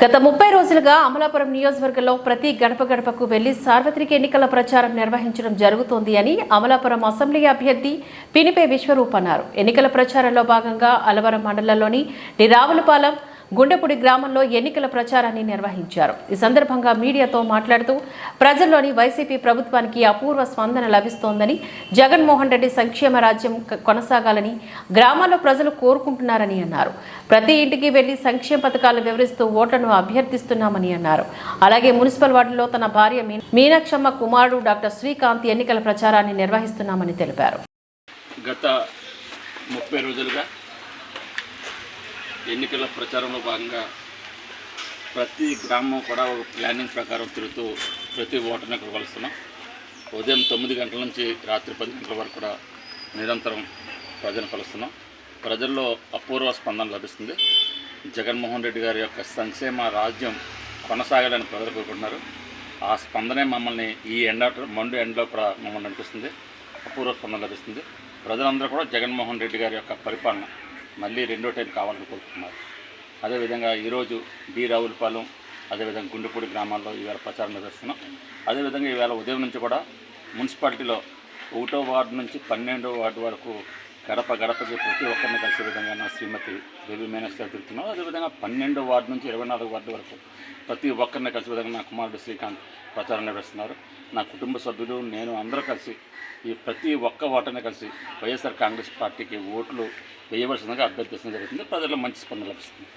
గత 30 రోజులుగా అమలాపురం నియోజకవర్గంలో ప్రతి గడప గడపకు వెళ్లి సార్వత్రిక ఎన్నికల ప్రచారం నిర్వహించడం జరుగుతోంది అని అమలాపురం అసెంబ్లీ అభ్యర్థి పినిపే విశ్వరూప్ అన్నారు. ఎన్నికల ప్రచారంలో భాగంగా అలవరం మండలంలోని రావులపాలెం గుండెపూడి గ్రామంలో ఎన్నికల ప్రచారాన్ని నిర్వహించారు. ఈ సందర్భంగా మీడియాతో మాట్లాడుతూ ప్రజల్లోని వైసీపీ ప్రభుత్వానికి అపూర్వ స్పందన లభిస్తోందని, జగన్మోహన్ రెడ్డి సంక్షేమ రాజ్యం కొనసాగాలని గ్రామాల్లో ప్రజలు కోరుకుంటున్నారని అన్నారు. ప్రతి ఇంటికి వెళ్లి సంక్షేమ పథకాలు వివరిస్తూ ఓట్లను అభ్యర్థిస్తున్నామని అన్నారు. అలాగే మున్సిపల్ వార్డులో తన భార్య మీనాక్షమ్మ కుమారుడు డాక్టర్ శ్రీకాంత్ ఎన్నికల ప్రచారాన్ని నిర్వహిస్తున్నామని తెలిపారు. గత 30 రోజులుగా ఎన్నికల ప్రచారంలో భాగంగా ప్రతి గ్రామం కూడా ఒక ప్లానింగ్ ప్రకారం తిరుగుతూ ప్రతి ఓటర్ని ఇక్కడ కలుస్తున్నాం. ఉదయం 9 గంటల నుంచి రాత్రి 10 గంటల వరకు కూడా నిరంతరం ప్రజలను కలుస్తున్నాం. ప్రజల్లో అపూర్వ స్పందన లభిస్తుంది. జగన్మోహన్ రెడ్డి గారి యొక్క సంక్షేమ రాజ్యం కొనసాగాలని ప్రజలు కోరుకుంటున్నారు. ఆ స్పందనే మమ్మల్ని ఈ మండు ఎండలో కూడా మమ్మల్ని అనిపిస్తుంది. అపూర్వ స్పందన లభిస్తుంది. ప్రజలందరూ కూడా జగన్మోహన్ రెడ్డి గారి యొక్క పరిపాలన మళ్ళీ రెండో టైం కావాలని కోరుతున్నారు. అదేవిధంగా ఈరోజు రావులపాలెం, అదేవిధంగా గుండెపూడి గ్రామాల్లో ఈవేళ ప్రచారం నిర్వహిస్తున్నాం. అదేవిధంగా ఈవేళ ఉదయం నుంచి కూడా మున్సిపాలిటీలో 1వ వార్డు నుంచి 12వ వార్డు వరకు గడప గడపకి ప్రతి ఒక్కరిని కలిసే విధంగా నా శ్రీమతి బేబీ మేనేజ్ గారు తిరుగుతున్నాం. అదేవిధంగా 12వ వార్డు నుంచి 24వ వార్డు వరకు ప్రతి ఒక్కరిని కలిసే విధంగా నా కుమారుడు శ్రీకాంత్ ప్రచారం నిర్వహిస్తున్నారు. నా కుటుంబ సభ్యులు, నేను అందరూ కలిసి ఈ ప్రతి ఒక్క ఓటర్ని కలిసి వైఎస్ఆర్ కాంగ్రెస్ పార్టీకి ఓట్లు వేయవలసిందిగా అభ్యర్థించడం జరుగుతుంది. ప్రజల్లో మంచి స్పందన లభిస్తుంది.